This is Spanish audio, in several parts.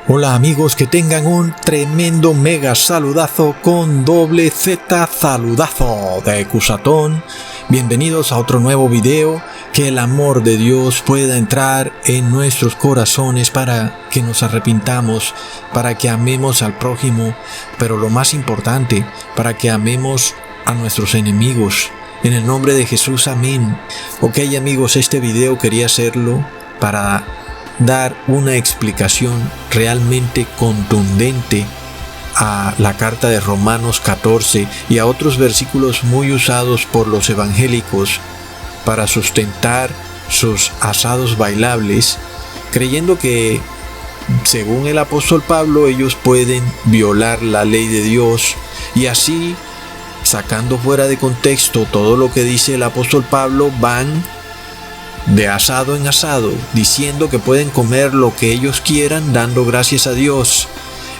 Hola amigos, que tengan un tremendo mega saludazo con doble Z saludazo de Cusatón. Bienvenidos a otro nuevo video. Que el amor de Dios pueda entrar en nuestros corazones para que nos arrepintamos, para que amemos al prójimo, pero lo más importante, para que amemos a nuestros enemigos. En el nombre de Jesús, amén. Ok amigos, este video quería hacerlo para dar una explicación realmente contundente a la carta de Romanos 14 y a otros versículos muy usados por los evangélicos para sustentar sus asados bailables, creyendo que, según el apóstol Pablo, ellos pueden violar la ley de Dios y así, sacando fuera de contexto todo lo que dice el apóstol Pablo, van de asado en asado, diciendo que pueden comer lo que ellos quieran, dando gracias a Dios.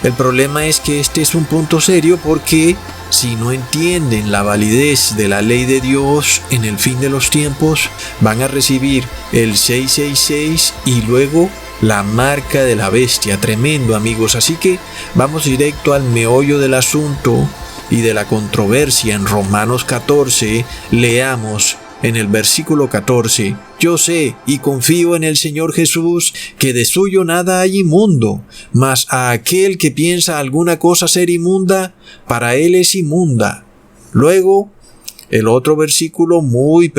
El problema es que este es un punto serio porque si no entienden la validez de la ley de Dios en el fin de los tiempos, van a recibir el 666 y luego la marca de la bestia. Tremendo, amigos. Así que vamos directo al meollo del asunto y de la controversia en Romanos 14. Leamos en el versículo 14: yo sé y confío en el Señor Jesús, que de suyo nada hay inmundo, mas a aquel que piensa alguna cosa ser inmunda, para él es inmunda. Luego, el otro versículo muy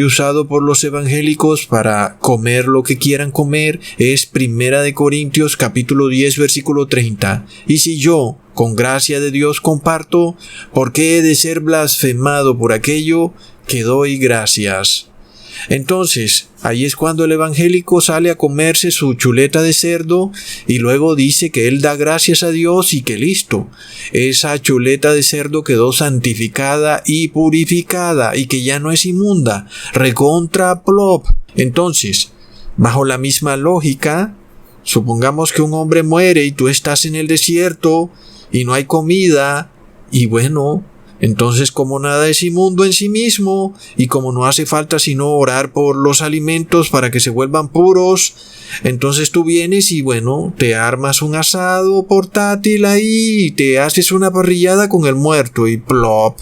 usado por los evangélicos para comer lo que quieran comer es 1 Corintios capítulo 10 versículo 30. Y si yo, con gracia de Dios, comparto, ¿por qué he de ser blasfemado por aquello que doy gracias? Entonces, ahí es cuando el evangélico sale a comerse su chuleta de cerdo y luego dice que él da gracias a Dios y que listo, esa chuleta de cerdo quedó santificada y purificada y que ya no es inmunda, recontra plop. Entonces, bajo la misma lógica, supongamos que un hombre muere y tú estás en el desierto y no hay comida y bueno, entonces, como nada es inmundo en sí mismo y como no hace falta sino orar por los alimentos para que se vuelvan puros, entonces tú vienes y bueno, te armas un asado portátil ahí y te haces una parrillada con el muerto y plop.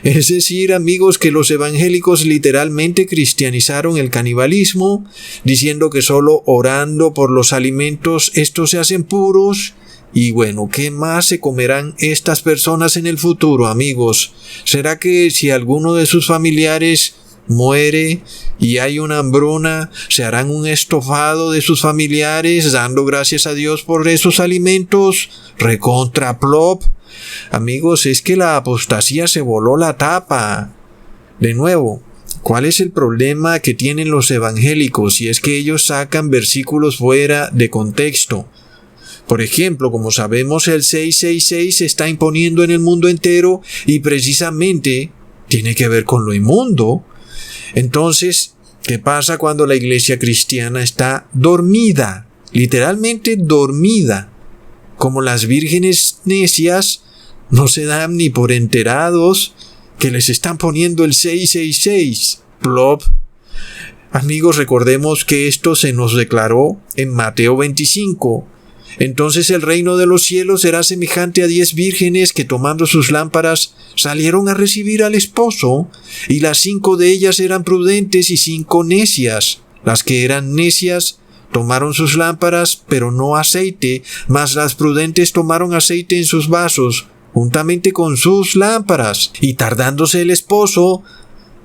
Es decir, amigos, que los evangélicos literalmente cristianizaron el canibalismo, diciendo que solo orando por los alimentos estos se hacen puros. Y bueno, ¿qué más se comerán estas personas en el futuro, amigos? ¿Será que si alguno de sus familiares muere y hay una hambruna, se harán un estofado de sus familiares dando gracias a Dios por esos alimentos? Recontra plop. Amigos, es que la apostasía se voló la tapa. De nuevo, ¿cuál es el problema que tienen los evangélicos? Y es que ellos sacan versículos fuera de contexto. Por ejemplo, como sabemos, el 666 se está imponiendo en el mundo entero y precisamente tiene que ver con lo inmundo. Entonces, ¿qué pasa cuando la iglesia cristiana está dormida? Literalmente dormida. Como las vírgenes necias no se dan ni por enterados que les están poniendo el 666. Plop. Amigos, recordemos que esto se nos declaró en Mateo 25. Entonces el reino de los cielos será semejante a 10 vírgenes que tomando sus lámparas salieron a recibir al esposo, y las 5 de ellas eran prudentes y 5 necias. Las que eran necias tomaron sus lámparas, pero no aceite, mas las prudentes tomaron aceite en sus vasos, juntamente con sus lámparas. Y tardándose el esposo,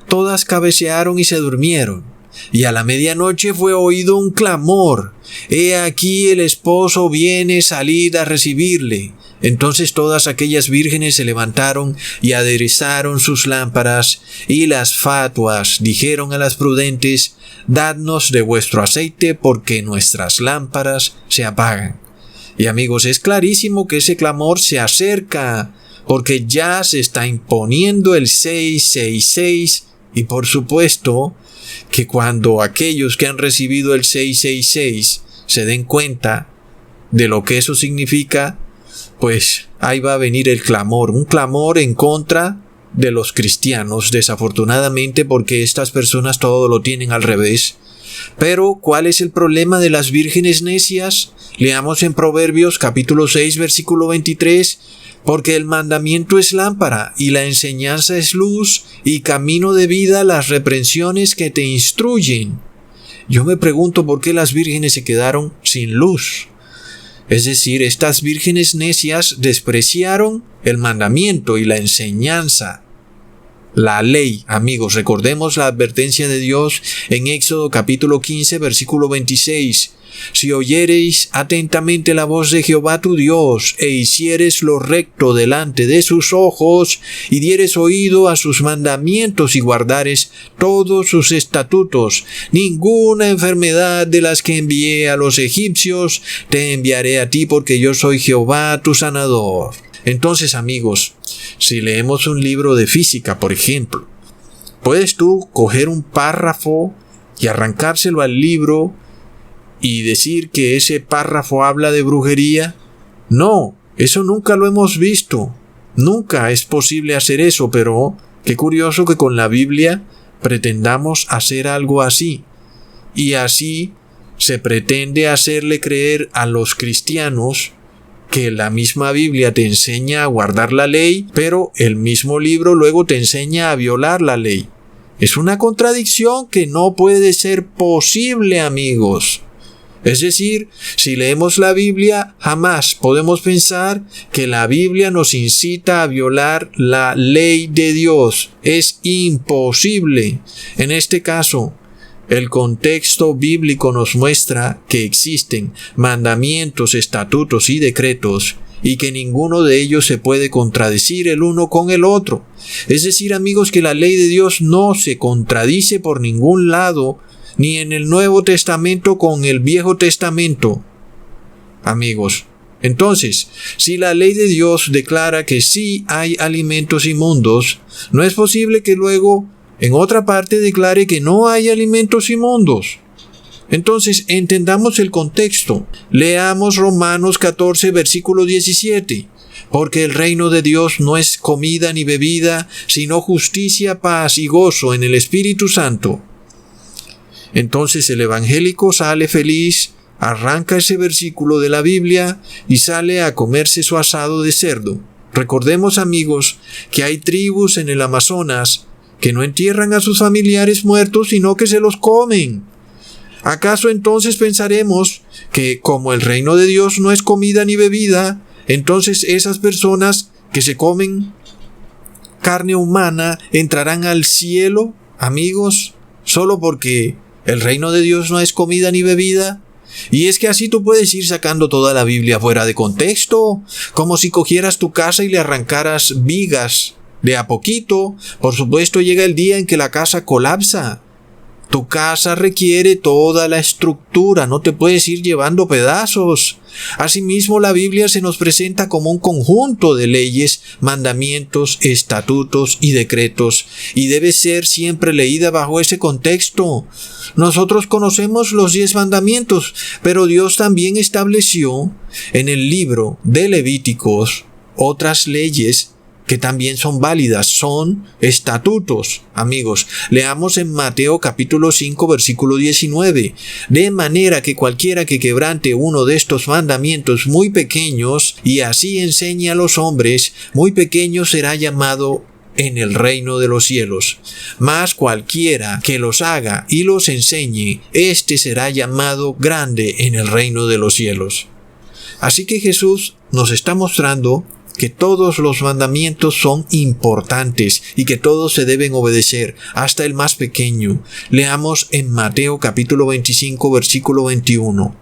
todas cabecearon y se durmieron. Y a la medianoche fue oído un clamor: he aquí el esposo viene, salid a recibirle. Entonces todas aquellas vírgenes se levantaron y aderezaron sus lámparas, y las fatuas dijeron a las prudentes: dadnos de vuestro aceite, porque nuestras lámparas se apagan. Y amigos, es clarísimo que ese clamor se acerca, porque ya se está imponiendo el 666, y por supuesto que cuando aquellos que han recibido el 666 se den cuenta de lo que eso significa, pues ahí va a venir el clamor, un clamor en contra de los cristianos, desafortunadamente, porque estas personas todo lo tienen al revés. Pero, ¿cuál es el problema de las vírgenes necias? Leamos en Proverbios capítulo 6, versículo 23. Porque el mandamiento es lámpara, y la enseñanza es luz, y camino de vida las reprensiones que te instruyen. Yo me pregunto por qué las vírgenes se quedaron sin luz. Es decir, estas vírgenes necias despreciaron el mandamiento y la enseñanza. La ley, amigos, recordemos la advertencia de Dios en Éxodo capítulo 15, versículo 26. Si oyereis atentamente la voz de Jehová tu Dios, e hicieres lo recto delante de sus ojos, y dieres oído a sus mandamientos y guardares todos sus estatutos, ninguna enfermedad de las que envié a los egipcios te enviaré a ti, porque yo soy Jehová tu sanador. Entonces, amigos, si leemos un libro de física, por ejemplo, ¿puedes tú coger un párrafo y arrancárselo al libro y decir que ese párrafo habla de brujería? No, eso nunca lo hemos visto. Nunca es posible hacer eso, pero qué curioso que con la Biblia pretendamos hacer algo así. Y así se pretende hacerle creer a los cristianos que la misma Biblia te enseña a guardar la ley, pero el mismo libro luego te enseña a violar la ley. Es una contradicción que no puede ser posible, amigos. Es decir, si leemos la Biblia, jamás podemos pensar que la Biblia nos incita a violar la ley de Dios. Es imposible. En este caso, el contexto bíblico nos muestra que existen mandamientos, estatutos y decretos, y que ninguno de ellos se puede contradecir el uno con el otro. Es decir, amigos, que la ley de Dios no se contradice por ningún lado, ni en el Nuevo Testamento con el Viejo Testamento. Amigos, entonces, si la ley de Dios declara que sí hay alimentos inmundos, no es posible que luego en otra parte declare que no hay alimentos inmundos. Entonces, entendamos el contexto. Leamos Romanos 14, versículo 17. Porque el reino de Dios no es comida ni bebida, sino justicia, paz y gozo en el Espíritu Santo. Entonces el evangélico sale feliz, arranca ese versículo de la Biblia y sale a comerse su asado de cerdo. Recordemos, amigos, que hay tribus en el Amazonas que no entierran a sus familiares muertos, sino que se los comen. ¿Acaso entonces pensaremos que como el reino de Dios no es comida ni bebida, entonces esas personas que se comen carne humana entrarán al cielo, amigos, solo porque el reino de Dios no es comida ni bebida? Y es que así tú puedes ir sacando toda la Biblia fuera de contexto, como si cogieras tu casa y le arrancaras vigas de a poquito. Por supuesto, llega el día en que la casa colapsa. Tu casa requiere toda la estructura, no te puedes ir llevando pedazos. Asimismo, la Biblia se nos presenta como un conjunto de leyes, mandamientos, estatutos y decretos, y debe ser siempre leída bajo ese contexto. Nosotros conocemos los 10 mandamientos, pero Dios también estableció en el libro de Levíticos otras leyes que también son válidas, son estatutos. Amigos, leamos en Mateo capítulo 5 versículo 19. De manera que cualquiera que quebrante uno de estos mandamientos muy pequeños y así enseñe a los hombres, muy pequeño será llamado en el reino de los cielos. Mas cualquiera que los haga y los enseñe, éste será llamado grande en el reino de los cielos. Así que Jesús nos está mostrando que todos los mandamientos son importantes y que todos se deben obedecer, hasta el más pequeño. Leamos en Mateo capítulo 25, versículo 21.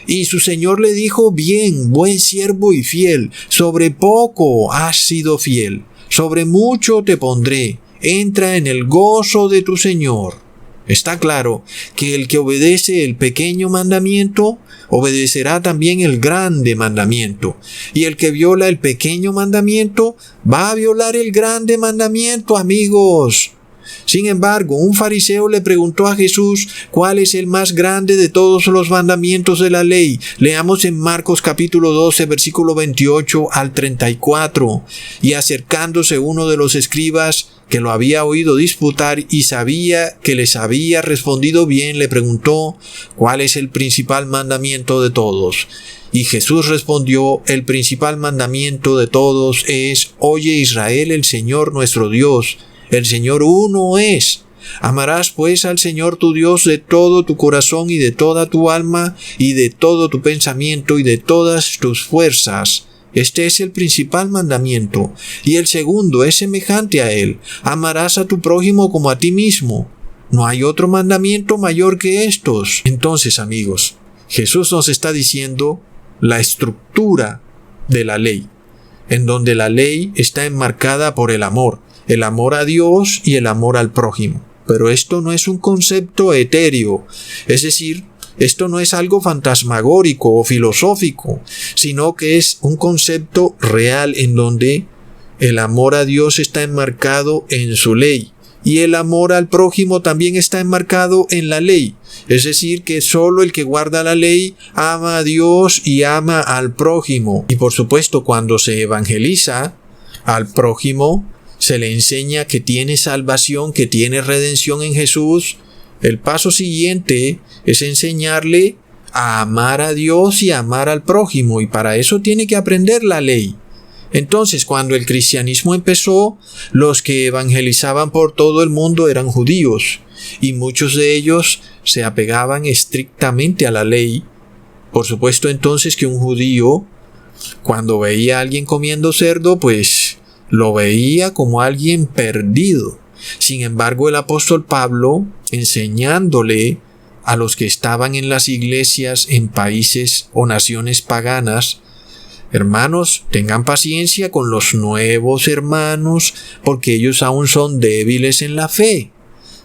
Y su Señor le dijo: bien, buen siervo y fiel, sobre poco has sido fiel, sobre mucho te pondré, entra en el gozo de tu Señor. Está claro que el que obedece el pequeño mandamiento, obedecerá también el grande mandamiento. Y el que viola el pequeño mandamiento, va a violar el grande mandamiento, amigos. Sin embargo, un fariseo le preguntó a Jesús cuál es el más grande de todos los mandamientos de la ley. Leamos en Marcos capítulo 12, versículo 28 al 34. Y acercándose uno de los escribas, que lo había oído disputar y sabía que les había respondido bien, le preguntó cuál es el principal mandamiento de todos. Y Jesús respondió: el principal mandamiento de todos es: oye Israel, el Señor nuestro Dios, el Señor uno es. Amarás pues al Señor tu Dios de todo tu corazón y de toda tu alma y de todo tu pensamiento y de todas tus fuerzas. Este es el principal mandamiento. Y el segundo es semejante a él: amarás a tu prójimo como a ti mismo. No hay otro mandamiento mayor que estos. Entonces, amigos, Jesús nos está diciendo la estructura de la ley, en donde la ley está enmarcada por el amor a Dios y el amor al prójimo. Pero esto no es un concepto etéreo, es decir, esto no es algo fantasmagórico o filosófico, sino que es un concepto real en donde el amor a Dios está enmarcado en su ley y el amor al prójimo también está enmarcado en la ley. Es decir, que solo el que guarda la ley ama a Dios y ama al prójimo. Y por supuesto, cuando se evangeliza al prójimo, se le enseña que tiene salvación, que tiene redención en Jesús. El paso siguiente es enseñarle a amar a Dios y a amar al prójimo, y para eso tiene que aprender la ley. Entonces, cuando el cristianismo empezó, los que evangelizaban por todo el mundo eran judíos, y muchos de ellos se apegaban estrictamente a la ley. Por supuesto, entonces, que un judío, cuando veía a alguien comiendo cerdo, pues lo veía como alguien perdido. Sin embargo, el apóstol Pablo, enseñándole a los que estaban en las iglesias en países o naciones paganas: hermanos, tengan paciencia con los nuevos hermanos, porque ellos aún son débiles en la fe.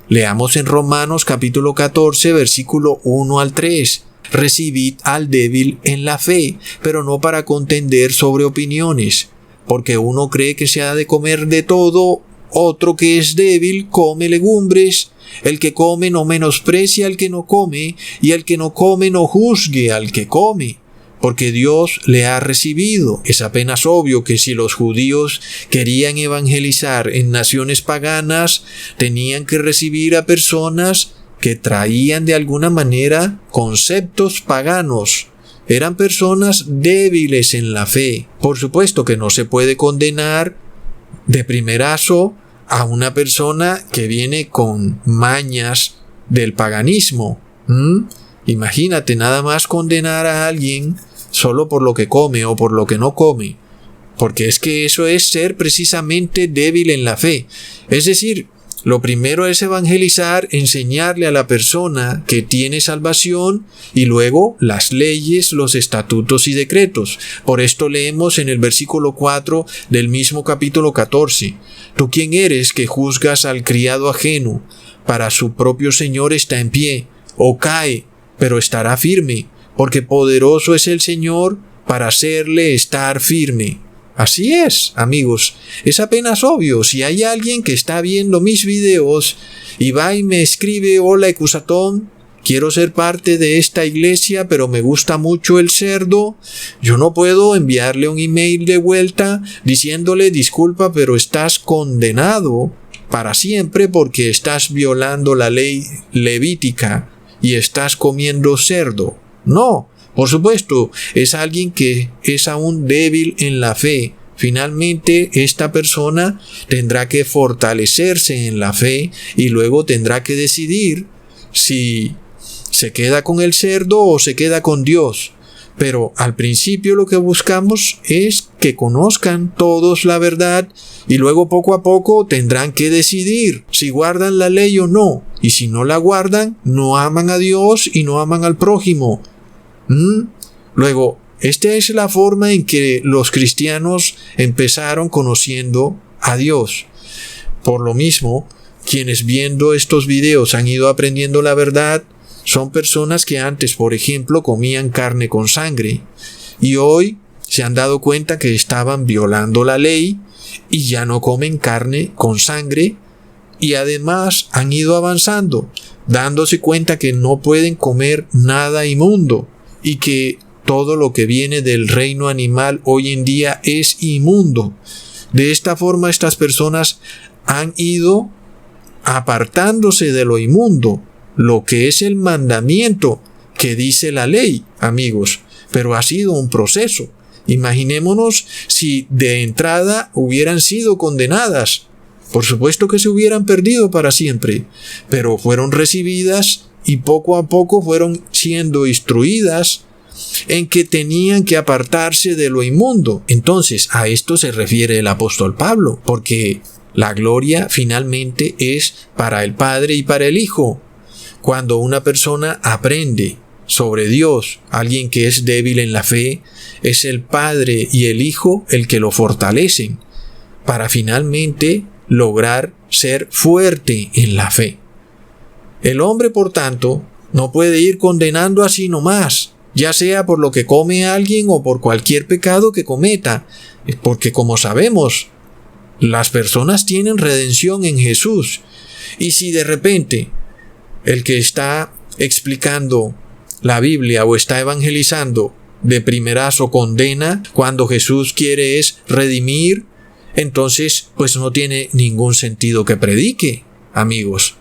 Leamos en Romanos capítulo 14, versículo 1 al 3. Recibid al débil en la fe, pero no para contender sobre opiniones, porque uno cree que se ha de comer de todo, otro que es débil come legumbres. El que come no menosprecia al que no come, y el que no come no juzgue al que come, porque Dios le ha recibido. Es apenas obvio que si los judíos querían evangelizar en naciones paganas, tenían que recibir a personas que traían de alguna manera conceptos paganos. Eran personas débiles en la fe. Por supuesto que no se puede condenar de primerazo a una persona que viene con mañas del paganismo. Imagínate nada más condenar a alguien solo por lo que come o por lo que no come, porque es que eso es ser precisamente débil en la fe. Es decir, lo primero es evangelizar, enseñarle a la persona que tiene salvación, y luego las leyes, los estatutos y decretos. Por esto leemos en el versículo 4 del mismo capítulo 14: ¿Tú quién eres que juzgas al criado ajeno? Para su propio Señor está en pie, o cae, pero estará firme, porque poderoso es el Señor para hacerle estar firme. Así es, amigos, es apenas obvio. Si hay alguien que está viendo mis videos y va y me escribe: hola Ecusatón, quiero ser parte de esta iglesia, pero me gusta mucho el cerdo, yo no puedo enviarle un email de vuelta diciéndole: disculpa, pero estás condenado para siempre porque estás violando la ley levítica y estás comiendo cerdo. No, por supuesto, es alguien que es aún débil en la fe. Finalmente, esta persona tendrá que fortalecerse en la fe y luego tendrá que decidir si se queda con el cerdo o se queda con Dios. Pero al principio lo que buscamos es que conozcan todos la verdad, y luego poco a poco tendrán que decidir si guardan la ley o no. Y si no la guardan, no aman a Dios y no aman al prójimo. Luego, esta es la forma en que los cristianos empezaron conociendo a Dios. Por lo mismo, quienes viendo estos videos han ido aprendiendo la verdad son personas que antes, por ejemplo, comían carne con sangre, y hoy se han dado cuenta que estaban violando la ley y ya no comen carne con sangre, y además han ido avanzando, dándose cuenta que no pueden comer nada inmundo y que todo lo que viene del reino animal hoy en día es inmundo. De esta forma, estas personas han ido apartándose de lo inmundo, lo que es el mandamiento que dice la ley, amigos. Pero ha sido un proceso. Imaginémonos si de entrada hubieran sido condenadas. Por supuesto que se hubieran perdido para siempre, pero fueron recibidas y poco a poco fueron siendo instruidas en que tenían que apartarse de lo inmundo. Entonces, a esto se refiere el apóstol Pablo, porque la gloria finalmente es para el Padre y para el Hijo. Cuando una persona aprende sobre Dios, alguien que es débil en la fe, es el Padre y el Hijo el que lo fortalecen para finalmente lograr ser fuerte en la fe. El hombre, por tanto, no puede ir condenando así nomás, ya sea por lo que come alguien o por cualquier pecado que cometa, porque como sabemos, las personas tienen redención en Jesús. Y si de repente el que está explicando la Biblia o está evangelizando de primerazo condena, cuando Jesús quiere es redimir, entonces pues no tiene ningún sentido que predique, amigos.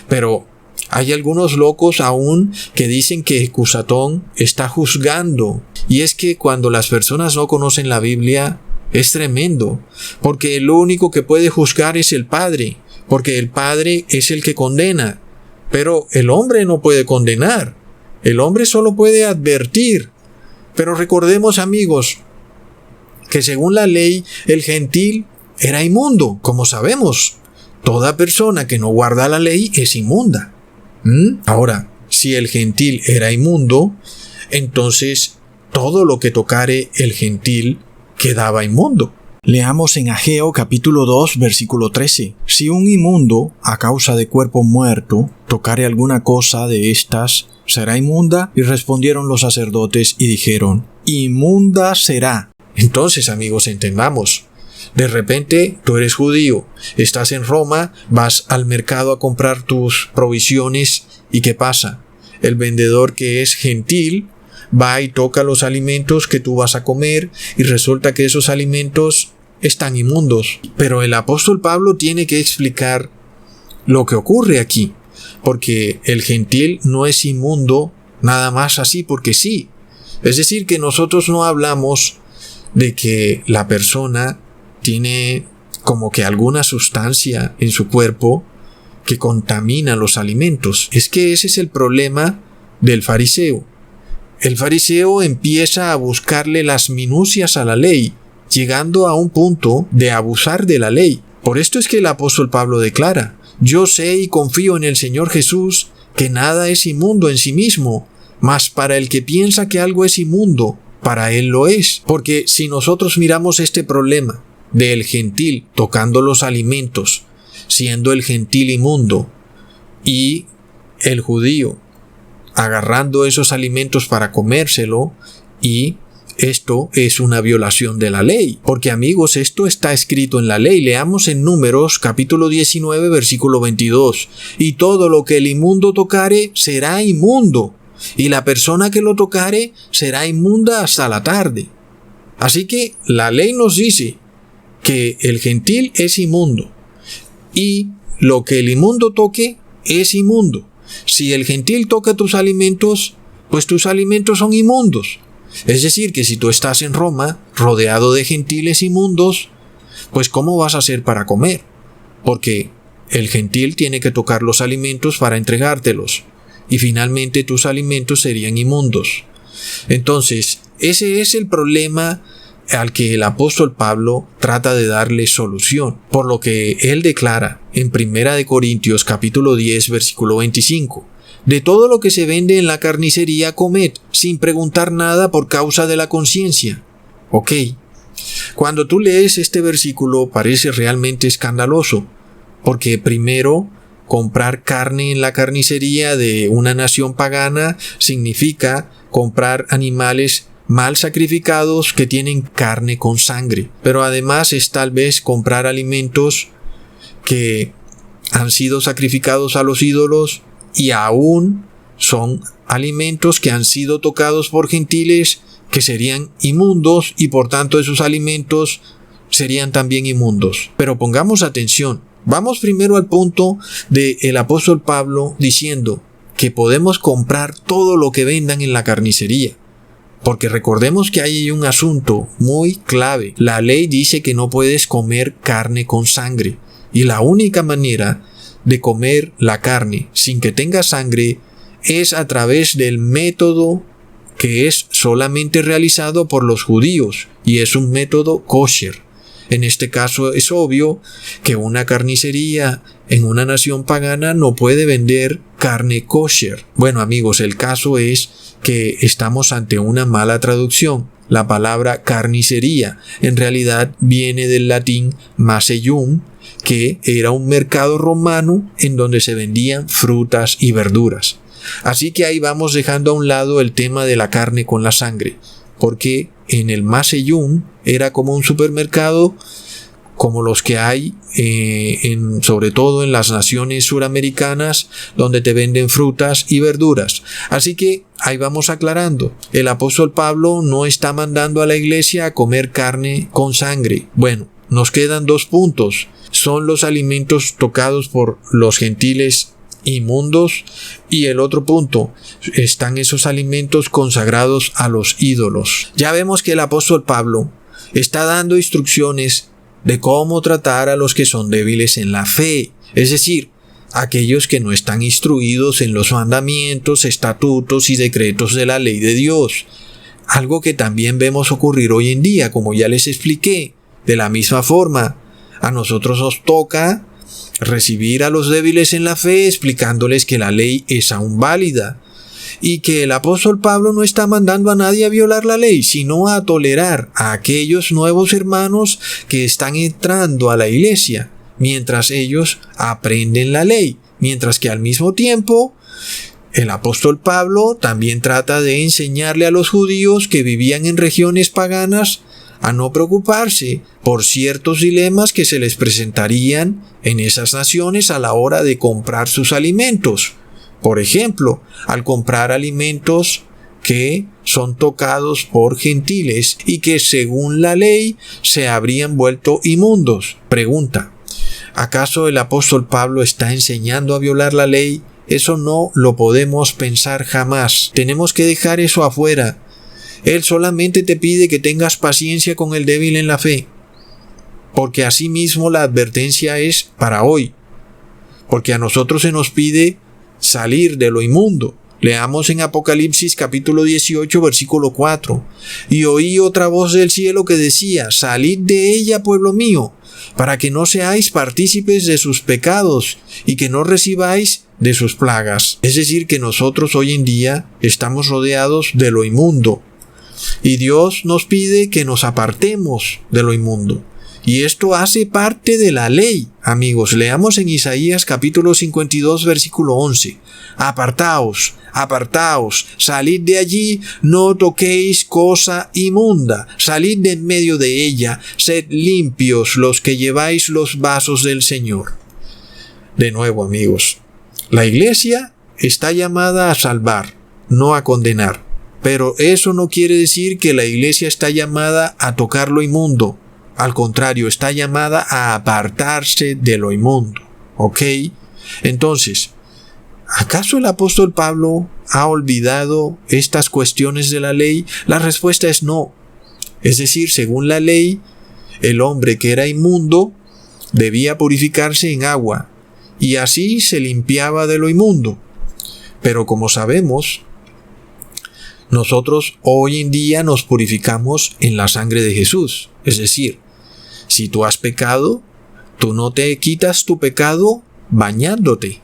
Pero hay algunos locos aún que dicen que Cusatón está juzgando. Y es que cuando las personas no conocen la Biblia es tremendo, porque el único que puede juzgar es el Padre, porque el Padre es el que condena. Pero el hombre no puede condenar. El hombre solo puede advertir. Pero recordemos, amigos, que según la ley, el gentil era inmundo. Como sabemos, toda persona que no guarda la ley es inmunda. Ahora, si el gentil era inmundo, entonces todo lo que tocare el gentil quedaba inmundo. Leamos en Ageo capítulo 2, versículo 13. Si un inmundo, a causa de cuerpo muerto, tocare alguna cosa de estas, ¿será inmunda? Y respondieron los sacerdotes y dijeron, inmunda será. Entonces, amigos, entendamos. De repente, tú eres judío, estás en Roma, vas al mercado a comprar tus provisiones, ¿y qué pasa? El vendedor que es gentil va y toca los alimentos que tú vas a comer y resulta que esos alimentos están inmundos. Pero el apóstol Pablo tiene que explicar lo que ocurre aquí, porque el gentil no es inmundo nada más así porque sí. Es decir, que nosotros no hablamos de que la persona tiene como que alguna sustancia en su cuerpo que contamina los alimentos. Es que ese es el problema del fariseo. El fariseo empieza a buscarle las minucias a la ley, llegando a un punto de abusar de la ley. Por esto es que el apóstol Pablo declara, yo sé y confío en el Señor Jesús que nada es inmundo en sí mismo, mas para el que piensa que algo es inmundo, para él lo es. Porque si nosotros miramos este problema del gentil tocando los alimentos, siendo el gentil inmundo, y el judío agarrando esos alimentos para comérselo, y esto es una violación de la ley. Porque, amigos, esto está escrito en la ley. Leamos en Números capítulo 19 versículo 22. Y todo lo que el inmundo tocare será inmundo, y la persona que lo tocare será inmunda hasta la tarde. Así que la ley nos dice que el gentil es inmundo, y lo que el inmundo toque es inmundo. Si el gentil toca tus alimentos, pues tus alimentos son inmundos. Es decir, que si tú estás en Roma, rodeado de gentiles inmundos, pues ¿cómo vas a hacer para comer? Porque el gentil tiene que tocar los alimentos para entregártelos, y finalmente tus alimentos serían inmundos. Entonces, ese es el problema al que el apóstol Pablo trata de darle solución, por lo que él declara en 1 Corintios capítulo 10 versículo 25, de todo lo que se vende en la carnicería comed, sin preguntar nada por causa de la conciencia. Ok, cuando tú lees este versículo parece realmente escandaloso, porque primero, comprar carne en la carnicería de una nación pagana significa comprar animales mal sacrificados que tienen carne con sangre. Pero además es tal vez comprar alimentos que han sido sacrificados a los ídolos y aún son alimentos que han sido tocados por gentiles que serían inmundos y por tanto esos alimentos serían también inmundos. Pero pongamos atención. Vamos primero al punto del apóstol Pablo diciendo que podemos comprar todo lo que vendan en la carnicería. Porque recordemos que hay un asunto muy clave. La ley dice que no puedes comer carne con sangre. Y la única manera de comer la carne sin que tenga sangre es a través del método que es solamente realizado por los judíos. Y es un método kosher. En este caso es obvio que una carnicería en una nación pagana no puede vender carne kosher. Bueno amigos, el caso es que estamos ante una mala traducción. La palabra carnicería en realidad viene del latín macellum, que era un mercado romano en donde se vendían frutas y verduras. Así que ahí vamos dejando a un lado el tema de la carne con la sangre, porque en el macellum era como un supermercado como los que hay sobre todo en las naciones suramericanas donde te venden frutas y verduras. Así que ahí vamos aclarando. El apóstol Pablo no está mandando a la iglesia a comer carne con sangre. Bueno, nos quedan 2 puntos. Son los alimentos tocados por los gentiles inmundos y el otro punto, están esos alimentos consagrados a los ídolos. Ya vemos que el apóstol Pablo está dando instrucciones de cómo tratar a los que son débiles en la fe, es decir, aquellos que no están instruidos en los mandamientos, estatutos y decretos de la ley de Dios. Algo que también vemos ocurrir hoy en día, como ya les expliqué. De la misma forma, a nosotros nos toca recibir a los débiles en la fe explicándoles que la ley es aún válida y que el apóstol Pablo no está mandando a nadie a violar la ley, sino a tolerar a aquellos nuevos hermanos que están entrando a la iglesia mientras ellos aprenden la ley, mientras que al mismo tiempo el apóstol Pablo también trata de enseñarle a los judíos que vivían en regiones paganas a no preocuparse por ciertos dilemas que se les presentarían en esas naciones a la hora de comprar sus alimentos. Por ejemplo, al comprar alimentos que son tocados por gentiles y que según la ley se habrían vuelto inmundos. Pregunta, ¿acaso el apóstol Pablo está enseñando a violar la ley? Eso no lo podemos pensar jamás. Tenemos que dejar eso afuera. Él solamente te pide que tengas paciencia con el débil en la fe, porque asimismo la advertencia es para hoy, porque a nosotros se nos pide salir de lo inmundo. Leamos en Apocalipsis capítulo 18 versículo 4. Y oí otra voz del cielo que decía: salid de ella, pueblo mío, para que no seáis partícipes de sus pecados y que no recibáis de sus plagas. Es decir, que nosotros hoy en día estamos rodeados de lo inmundo. Y Dios nos pide que nos apartemos de lo inmundo. Y esto hace parte de la ley. Amigos, leamos en Isaías capítulo 52 versículo 11. Apartaos, apartaos, salid de allí, no toquéis cosa inmunda, salid de en medio de ella, sed limpios los que lleváis los vasos del Señor. De nuevo, amigos, la iglesia está llamada a salvar, no a condenar. Pero eso no quiere decir que la iglesia está llamada a tocar lo inmundo. Al contrario, está llamada a apartarse de lo inmundo. ¿Ok? Entonces, ¿acaso el apóstol Pablo ha olvidado estas cuestiones de la ley? La respuesta es no. Es decir, según la ley, el hombre que era inmundo debía purificarse en agua y así se limpiaba de lo inmundo. Pero como sabemos, nosotros hoy en día nos purificamos en la sangre de Jesús. Es decir, si tú has pecado, tú no te quitas tu pecado bañándote.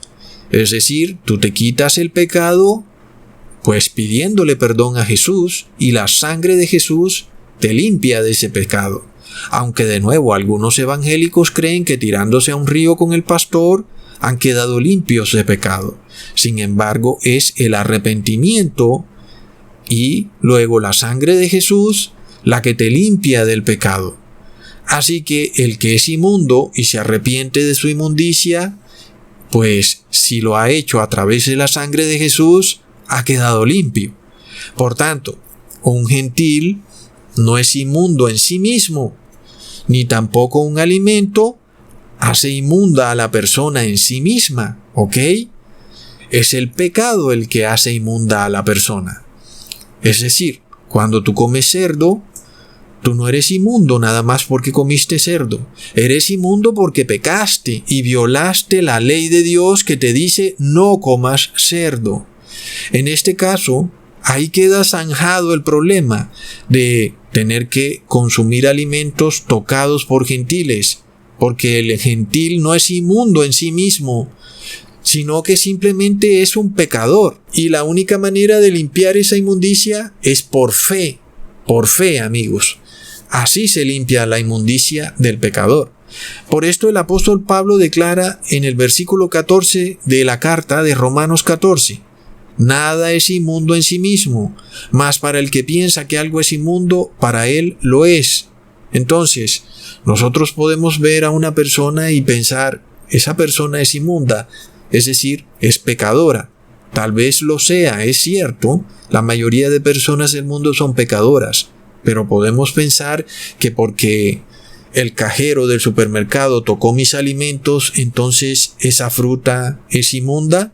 Es decir, tú te quitas el pecado pues pidiéndole perdón a Jesús y la sangre de Jesús te limpia de ese pecado. Aunque de nuevo algunos evangélicos creen que tirándose a un río con el pastor han quedado limpios de pecado. Sin embargo, es el arrepentimiento y luego la sangre de Jesús la que te limpia del pecado. Así que el que es inmundo y se arrepiente de su inmundicia pues si lo ha hecho a través de la sangre de Jesús, ha quedado limpio. Por tanto, un gentil no es inmundo en sí mismo, ni tampoco un alimento hace inmunda a la persona en sí misma, ¿ok? Es el pecado el que hace inmunda a la persona. Es decir, cuando tú comes cerdo, tú no eres inmundo nada más porque comiste cerdo. Eres inmundo porque pecaste y violaste la ley de Dios que te dice no comas cerdo. En este caso, ahí queda zanjado el problema de tener que consumir alimentos tocados por gentiles, porque el gentil no es inmundo en sí mismo, sino que simplemente es un pecador. Y la única manera de limpiar esa inmundicia es por fe, amigos. Así se limpia la inmundicia del pecador. Por esto el apóstol Pablo declara en el versículo 14 de la carta de Romanos 14, nada es inmundo en sí mismo, mas para el que piensa que algo es inmundo, para él lo es. Entonces, nosotros podemos ver a una persona y pensar, esa persona es inmunda, es decir, es pecadora. Tal vez lo sea, es cierto, la mayoría de personas del mundo son pecadoras, pero podemos pensar que porque el cajero del supermercado tocó mis alimentos, entonces esa fruta es inmunda,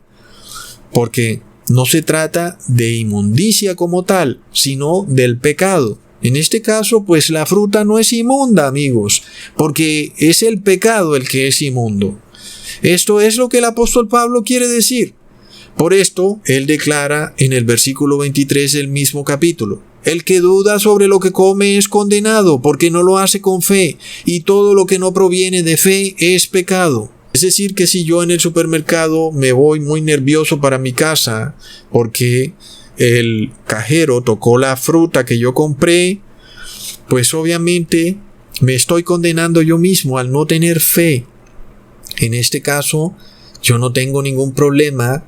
porque no se trata de inmundicia como tal, sino del pecado. En este caso, pues la fruta no es inmunda, amigos, porque es el pecado el que es inmundo. Esto es lo que el apóstol Pablo quiere decir. Por esto, él declara en el versículo 23 del mismo capítulo, el que duda sobre lo que come es condenado, porque no lo hace con fe, y todo lo que no proviene de fe es pecado. Es decir, que si yo en el supermercado me voy muy nervioso para mi casa, porque el cajero tocó la fruta que yo compré, pues obviamente me estoy condenando yo mismo al no tener fe. En este caso, yo no tengo ningún problema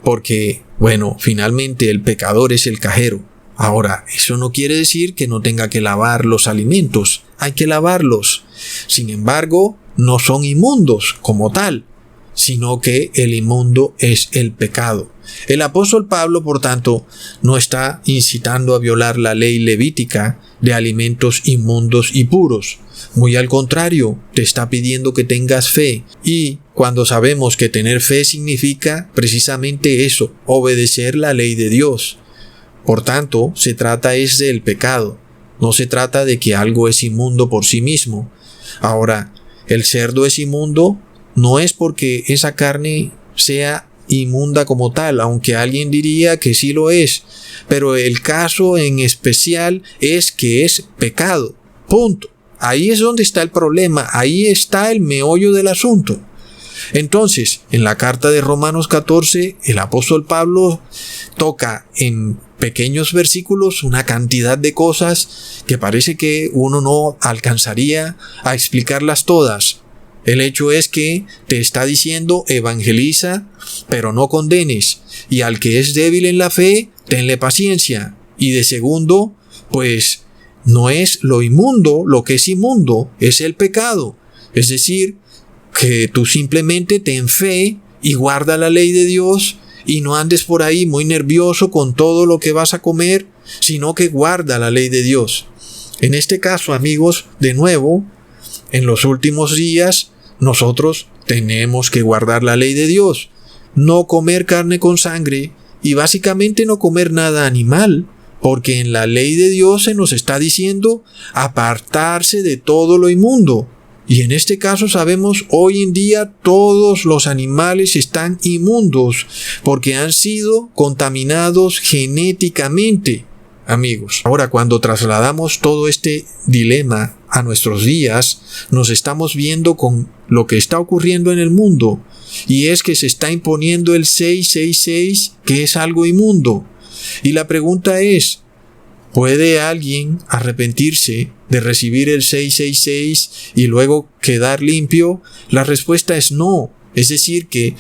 porque, bueno, finalmente el pecador es el cajero. Ahora, eso no quiere decir que no tenga que lavar los alimentos. Hay que lavarlos. Sin embargo, no son inmundos como tal, sino que el inmundo es el pecado. El apóstol Pablo, por tanto, no está incitando a violar la ley levítica de alimentos inmundos y puros. Muy al contrario, te está pidiendo que tengas fe. Y cuando sabemos que tener fe significa precisamente eso, obedecer la ley de Dios. Por tanto, se trata es del pecado. No se trata de que algo es inmundo por sí mismo. Ahora, el cerdo es inmundo no es porque esa carne sea inmunda como tal, aunque alguien diría que sí lo es, pero el caso en especial es que es pecado. Punto. Ahí es donde está el problema, ahí está el meollo del asunto. Entonces, en la carta de Romanos 14, el apóstol Pablo toca en pequeños versículos una cantidad de cosas que parece que uno no alcanzaría a explicarlas todas. El hecho es que te está diciendo evangeliza, pero no condenes, y al que es débil en la fe, tenle paciencia. Y de segundo, pues no es lo inmundo, lo que es inmundo, es el pecado. Es decir, que tú simplemente ten fe y guarda la ley de Dios y no andes por ahí muy nervioso con todo lo que vas a comer, sino que guarda la ley de Dios. En este caso, amigos, de nuevo, en los últimos días, nosotros tenemos que guardar la ley de Dios, no comer carne con sangre y básicamente no comer nada animal, porque en la ley de Dios se nos está diciendo apartarse de todo lo inmundo. Y en este caso sabemos hoy en día todos los animales están inmundos porque han sido contaminados genéticamente, amigos. Ahora, cuando trasladamos todo este dilema a nuestros días, nos estamos viendo con lo que está ocurriendo en el mundo, y es que se está imponiendo el 666, que es algo inmundo. Y la pregunta es, ¿puede alguien arrepentirse de recibir el 666 y luego quedar limpio? La respuesta es no. Es decir, que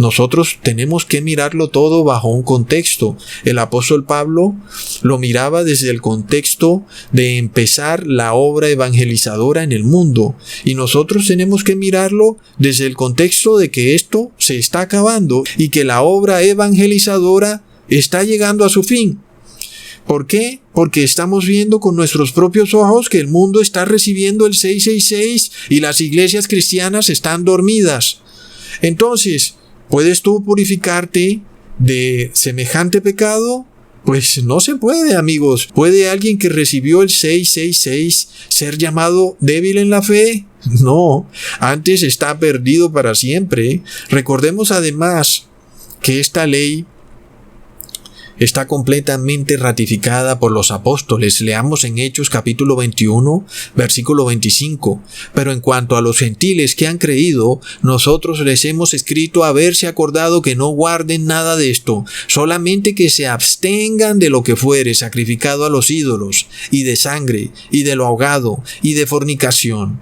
Nosotros tenemos que mirarlo todo bajo un contexto. El apóstol Pablo lo miraba desde el contexto de empezar la obra evangelizadora en el mundo. Y nosotros tenemos que mirarlo desde el contexto de que esto se está acabando y que la obra evangelizadora está llegando a su fin. ¿Por qué? Porque estamos viendo con nuestros propios ojos que el mundo está recibiendo el 666 y las iglesias cristianas están dormidas. Entonces, ¿puedes tú purificarte de semejante pecado? Pues no se puede, amigos. ¿Puede alguien que recibió el 666 ser llamado débil en la fe? No, antes está perdido para siempre. Recordemos además que esta ley está completamente ratificada por los apóstoles. Leamos en Hechos capítulo 21, versículo 25. Pero en cuanto a los gentiles que han creído, nosotros les hemos escrito haberse acordado que no guarden nada de esto, solamente que se abstengan de lo que fuere sacrificado a los ídolos, y de sangre, y de lo ahogado, y de fornicación.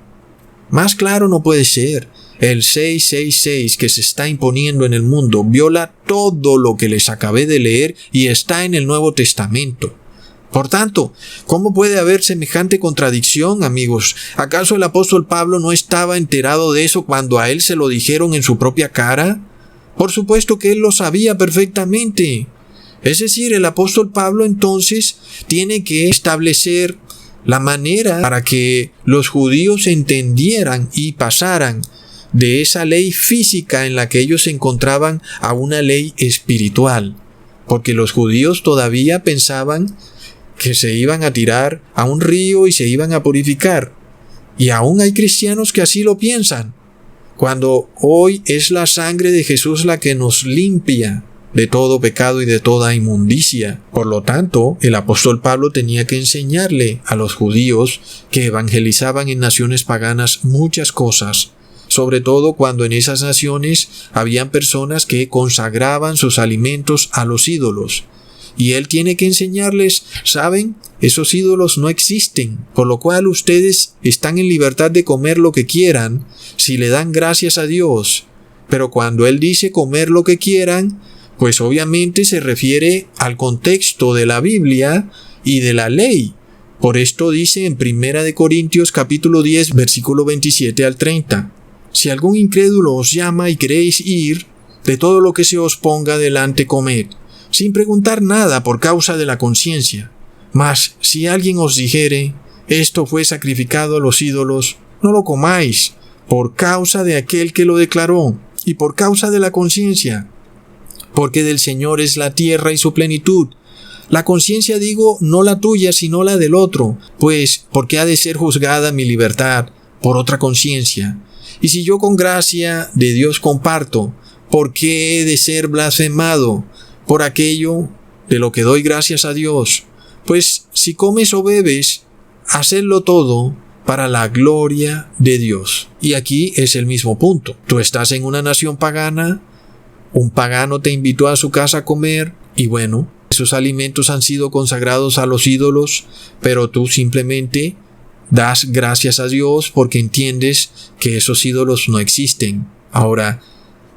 Más claro no puede ser. El 666 que se está imponiendo en el mundo viola todo lo que les acabé de leer y está en el Nuevo Testamento. Por tanto, ¿cómo puede haber semejante contradicción, amigos? ¿Acaso el apóstol Pablo no estaba enterado de eso cuando a él se lo dijeron en su propia cara? Por supuesto que él lo sabía perfectamente. Es decir, el apóstol Pablo entonces tiene que establecer la manera para que los judíos entendieran y pasaran de esa ley física en la que ellos se encontraban a una ley espiritual, porque los judíos todavía pensaban que se iban a tirar a un río y se iban a purificar, y aún hay cristianos que así lo piensan, cuando hoy es la sangre de Jesús la que nos limpia de todo pecado y de toda inmundicia. Por lo tanto, el apóstol Pablo tenía que enseñarle a los judíos que evangelizaban en naciones paganas muchas cosas, sobre todo cuando en esas naciones habían personas que consagraban sus alimentos a los ídolos. Y él tiene que enseñarles, ¿saben? Esos ídolos no existen, por lo cual ustedes están en libertad de comer lo que quieran si le dan gracias a Dios. Pero cuando él dice comer lo que quieran, pues obviamente se refiere al contexto de la Biblia y de la ley. Por esto dice en 1 Corintios capítulo 10, versículo 27 al 30. Si algún incrédulo os llama y queréis ir, de todo lo que se os ponga delante comed, sin preguntar nada por causa de la conciencia. Mas si alguien os dijere, esto fue sacrificado a los ídolos, no lo comáis, por causa de aquel que lo declaró, y por causa de la conciencia, porque del Señor es la tierra y su plenitud. La conciencia digo, no la tuya, sino la del otro, pues, porque ha de ser juzgada mi libertad por otra conciencia. Y si yo con gracia de Dios comparto, ¿por qué he de ser blasfemado por aquello de lo que doy gracias a Dios? Pues si comes o bebes, hacedlo todo para la gloria de Dios. Y aquí es el mismo punto. Tú estás en una nación pagana, un pagano te invitó a su casa a comer, y bueno, esos alimentos han sido consagrados a los ídolos, pero tú simplemente das gracias a Dios porque entiendes que esos ídolos no existen. Ahora,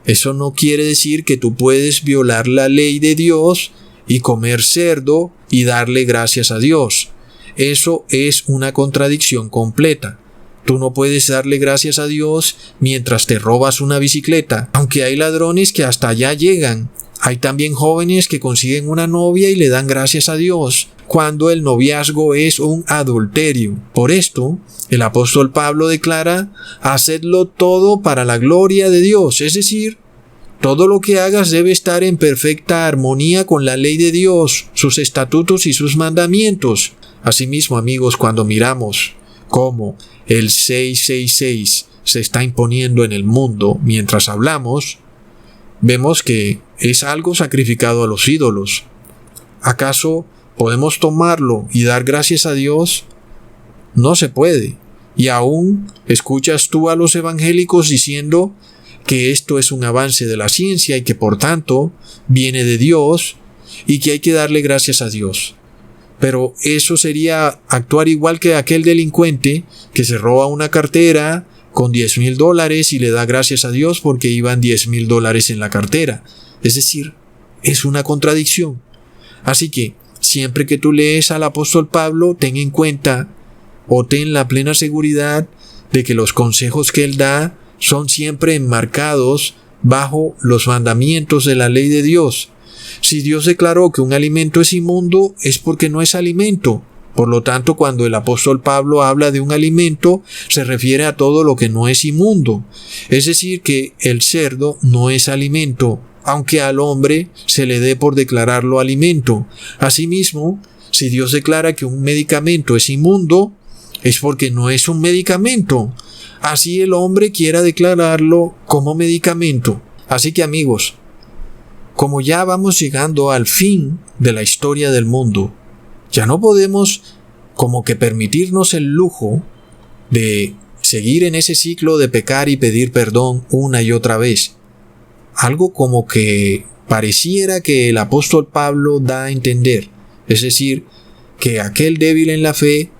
eso no quiere decir que tú puedes violar la ley de Dios y comer cerdo y darle gracias a Dios. Eso es una contradicción completa. Tú no puedes darle gracias a Dios mientras te robas una bicicleta, aunque hay ladrones que hasta allá llegan. Hay también jóvenes que consiguen una novia y le dan gracias a Dios, cuando el noviazgo es un adulterio. Por esto, el apóstol Pablo declara, hacedlo todo para la gloria de Dios, es decir, todo lo que hagas debe estar en perfecta armonía con la ley de Dios, sus estatutos y sus mandamientos. Asimismo, amigos, cuando miramos cómo el 666 se está imponiendo en el mundo mientras hablamos, vemos que es algo sacrificado a los ídolos. ¿Acaso podemos tomarlo y dar gracias a Dios? No se puede. Y aún escuchas tú a los evangélicos diciendo que esto es un avance de la ciencia y que por tanto viene de Dios y que hay que darle gracias a Dios. Pero eso sería actuar igual que aquel delincuente que se roba una cartera con $10,000 y le da gracias a Dios porque iban $10,000 en la cartera. Es decir, es una contradicción. Así que, siempre que tú lees al apóstol Pablo, ten en cuenta o ten la plena seguridad de que los consejos que él da son siempre enmarcados bajo los mandamientos de la ley de Dios. Si Dios declaró que un alimento es inmundo, es porque no es alimento. Por lo tanto, cuando el apóstol Pablo habla de un alimento, se refiere a todo lo que no es inmundo. Es decir, que el cerdo no es alimento, aunque al hombre se le dé por declararlo alimento. Asimismo, si Dios declara que un medicamento es inmundo, es porque no es un medicamento. Así el hombre quiera declararlo como medicamento. Así que amigos, como ya vamos llegando al fin de la historia del mundo, ya no podemos como que permitirnos el lujo de seguir en ese ciclo de pecar y pedir perdón una y otra vez. Algo como que pareciera que el apóstol Pablo da a entender, es decir, que aquel débil en la fe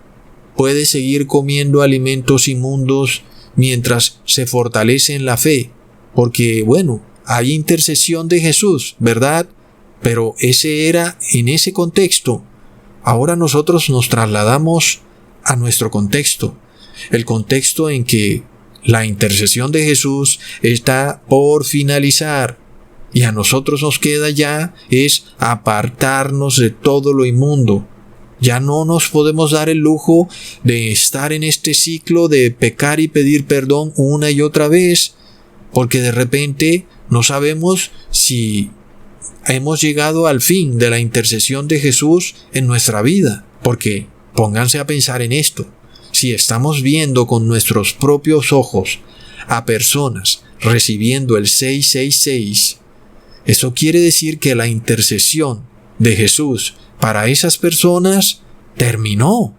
puede seguir comiendo alimentos inmundos mientras se fortalece en la fe, porque bueno, hay intercesión de Jesús, ¿verdad? Pero ese era en ese contexto. Ahora nosotros nos trasladamos a nuestro contexto, el contexto en que la intercesión de Jesús está por finalizar y a nosotros nos queda ya es apartarnos de todo lo inmundo. Ya no nos podemos dar el lujo de estar en este ciclo de pecar y pedir perdón una y otra vez, porque de repente no sabemos si hemos llegado al fin de la intercesión de Jesús en nuestra vida. Porque pónganse a pensar en esto. Si estamos viendo con nuestros propios ojos a personas recibiendo el 666, eso quiere decir que la intercesión de Jesús para esas personas terminó.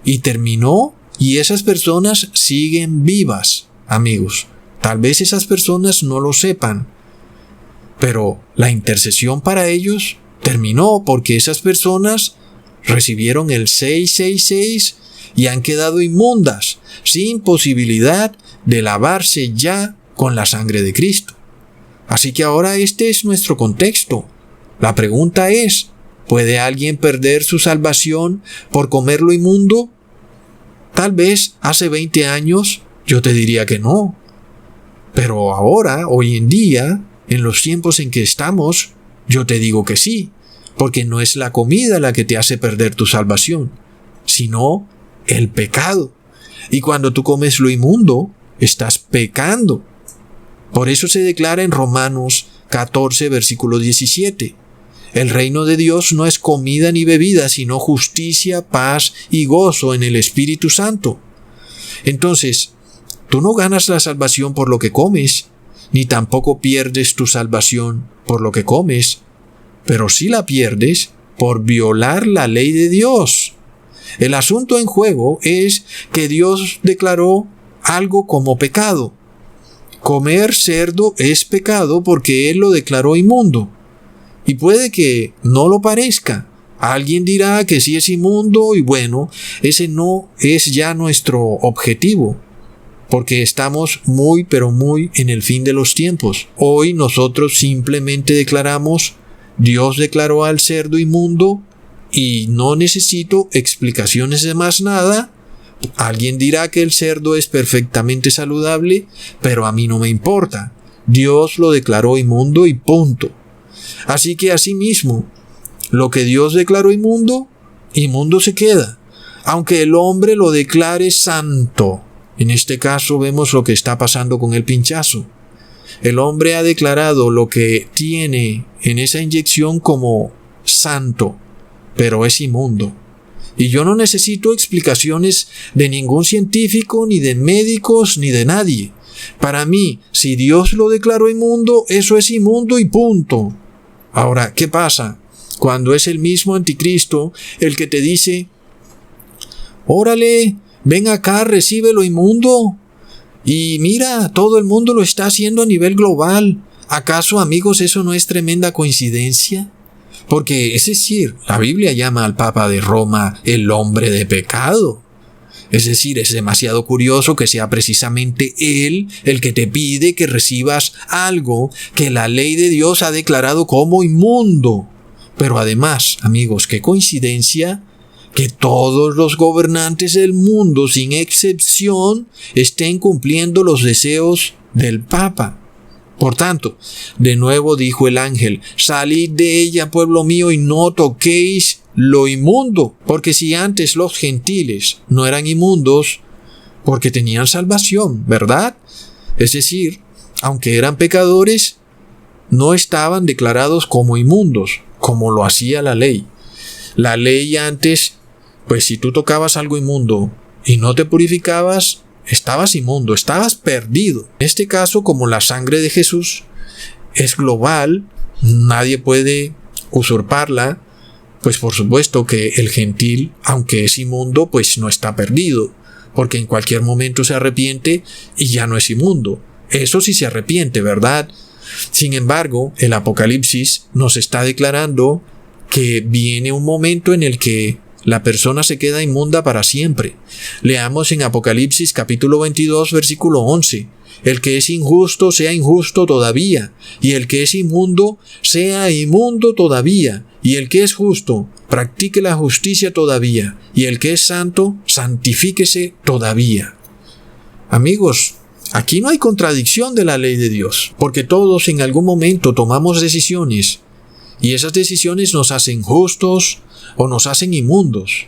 Y esas personas siguen vivas, amigos. Tal vez esas personas no lo sepan, pero la intercesión para ellos terminó porque esas personas recibieron el 666 y han quedado inmundas, sin posibilidad de lavarse ya con la sangre de Cristo. Así que ahora este es nuestro contexto. La pregunta es, ¿puede alguien perder su salvación por comer lo inmundo? Tal vez hace 20 años yo te diría que no. Pero ahora, hoy en día, en los tiempos en que estamos, yo te digo que sí, porque no es la comida la que te hace perder tu salvación, sino el pecado. Y cuando tú comes lo inmundo, estás pecando. Por eso se declara en Romanos 14, versículo 17. El reino de Dios no es comida ni bebida, sino justicia, paz y gozo en el Espíritu Santo. Entonces, tú no ganas la salvación por lo que comes, ni tampoco pierdes tu salvación por lo que comes, pero sí la pierdes por violar la ley de Dios. El asunto en juego es que Dios declaró algo como pecado. Comer cerdo es pecado porque Él lo declaró inmundo. Y puede que no lo parezca. Alguien dirá que sí es inmundo y bueno, ese no es ya nuestro objetivo, porque estamos muy pero muy en el fin de los tiempos. Hoy nosotros simplemente declaramos, Dios declaró al cerdo inmundo y no necesito explicaciones de más nada. Alguien dirá que el cerdo es perfectamente saludable, pero a mí no me importa. Dios lo declaró inmundo y punto. Así que asimismo, lo que Dios declaró inmundo, inmundo se queda, aunque el hombre lo declare santo. En este caso vemos lo que está pasando con el pinchazo. El hombre ha declarado lo que tiene en esa inyección como santo, pero es inmundo. Y yo no necesito explicaciones de ningún científico, ni de médicos, ni de nadie. Para mí, si Dios lo declaró inmundo, eso es inmundo y punto. Ahora, ¿qué pasa cuando es el mismo anticristo el que te dice, órale, ven acá, recibe lo inmundo? Y mira, todo el mundo lo está haciendo a nivel global. ¿Acaso, amigos, eso no es tremenda coincidencia? Porque, es decir, la Biblia llama al Papa de Roma el hombre de pecado. Es decir, es demasiado curioso que sea precisamente Él el que te pide que recibas algo que la ley de Dios ha declarado como inmundo. Pero además, amigos, qué coincidencia que todos los gobernantes del mundo, sin excepción, estén cumpliendo los deseos del Papa. Por tanto, de nuevo dijo el ángel: salid de ella, pueblo mío, y no toquéis lo inmundo, porque si antes los gentiles no eran inmundos, porque tenían salvación, ¿verdad? Es decir, aunque eran pecadores, no estaban declarados como inmundos, como lo hacía la ley. La ley antes, pues si tú tocabas algo inmundo y no te purificabas, estabas inmundo, estabas perdido. En este caso, como la sangre de Jesús es global, nadie puede usurparla, pues por supuesto que el gentil, aunque es inmundo, pues no está perdido, porque en cualquier momento se arrepiente y ya no es inmundo. Eso sí se arrepiente, ¿verdad? Sin embargo, el Apocalipsis nos está declarando que viene un momento en el que la persona se queda inmunda para siempre. Leamos en Apocalipsis capítulo 22, versículo 11. El que es injusto sea injusto todavía, y el que es inmundo sea inmundo todavía, y el que es justo practique la justicia todavía, y el que es santo santifíquese todavía. Amigos, aquí no hay contradicción de la ley de Dios, porque todos en algún momento tomamos decisiones, y esas decisiones nos hacen justos o nos hacen inmundos.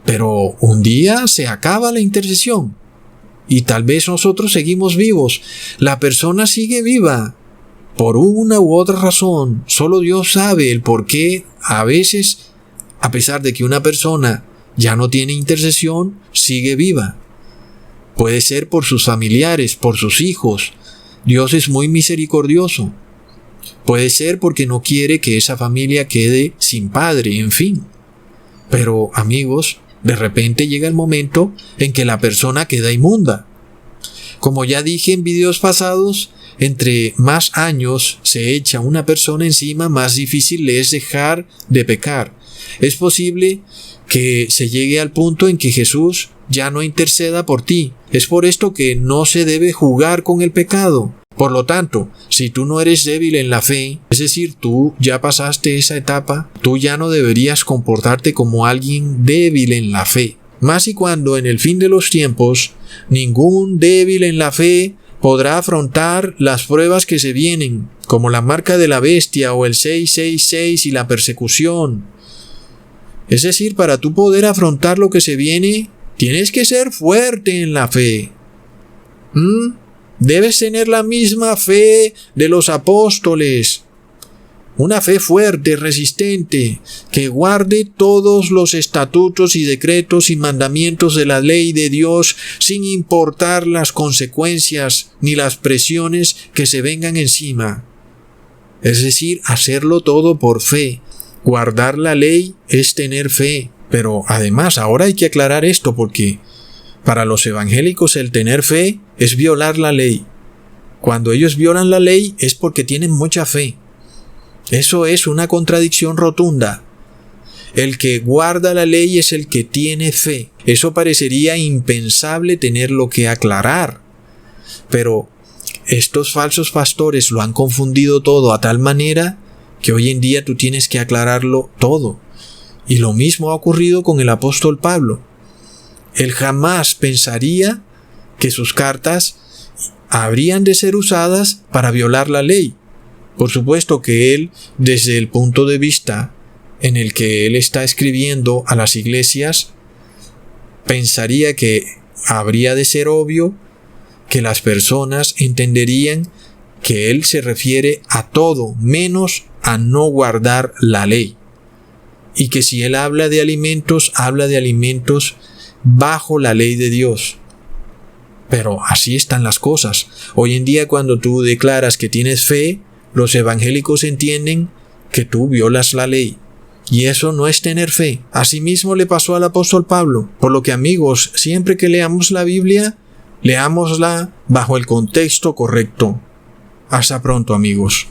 Pero un día se acaba la intercesión, y tal vez nosotros seguimos vivos. La persona sigue viva, por una u otra razón. Solo Dios sabe el por qué. A veces, a pesar de que una persona ya no tiene intercesión, sigue viva. Puede ser por sus familiares, por sus hijos. Dios es muy misericordioso. Puede ser porque no quiere que esa familia quede sin padre, en fin. Pero, amigos, de repente llega el momento en que la persona queda inmunda. Como ya dije en videos pasados, entre más años se echa una persona encima, más difícil le es dejar de pecar. Es posible que se llegue al punto en que Jesús ya no interceda por ti. Es por esto que no se debe jugar con el pecado. Por lo tanto, si tú no eres débil en la fe, es decir, tú ya pasaste esa etapa, tú ya no deberías comportarte como alguien débil en la fe. Más y cuando en el fin de los tiempos, ningún débil en la fe podrá afrontar las pruebas que se vienen, como la marca de la bestia o el 666 y la persecución. Es decir, para tú poder afrontar lo que se viene, tienes que ser fuerte en la fe. Debes tener la misma fe de los apóstoles. Una fe fuerte, resistente, que guarde todos los estatutos y decretos y mandamientos de la ley de Dios sin importar las consecuencias ni las presiones que se vengan encima. Es decir, hacerlo todo por fe. Guardar la ley es tener fe. Pero además, ahora hay que aclarar esto porque para los evangélicos el tener fe es violar la ley. Cuando ellos violan la ley es porque tienen mucha fe. Eso es una contradicción rotunda. El que guarda la ley es el que tiene fe. Eso parecería impensable tenerlo que aclarar. Pero estos falsos pastores lo han confundido todo a tal manera que hoy en día tú tienes que aclararlo todo. Y lo mismo ha ocurrido con el apóstol Pablo. Él jamás pensaría que sus cartas habrían de ser usadas para violar la ley. Por supuesto que él, desde el punto de vista en el que él está escribiendo a las iglesias, pensaría que habría de ser obvio que las personas entenderían que él se refiere a todo menos a no guardar la ley. Y que si él habla de alimentos bajo la ley de Dios. Pero así están las cosas. Hoy en día, cuando tú declaras que tienes fe, los evangélicos entienden que tú violas la ley. Y eso no es tener fe. Asimismo le pasó al apóstol Pablo. Por lo que, amigos, siempre que leamos la Biblia, leámosla bajo el contexto correcto. Hasta pronto, amigos.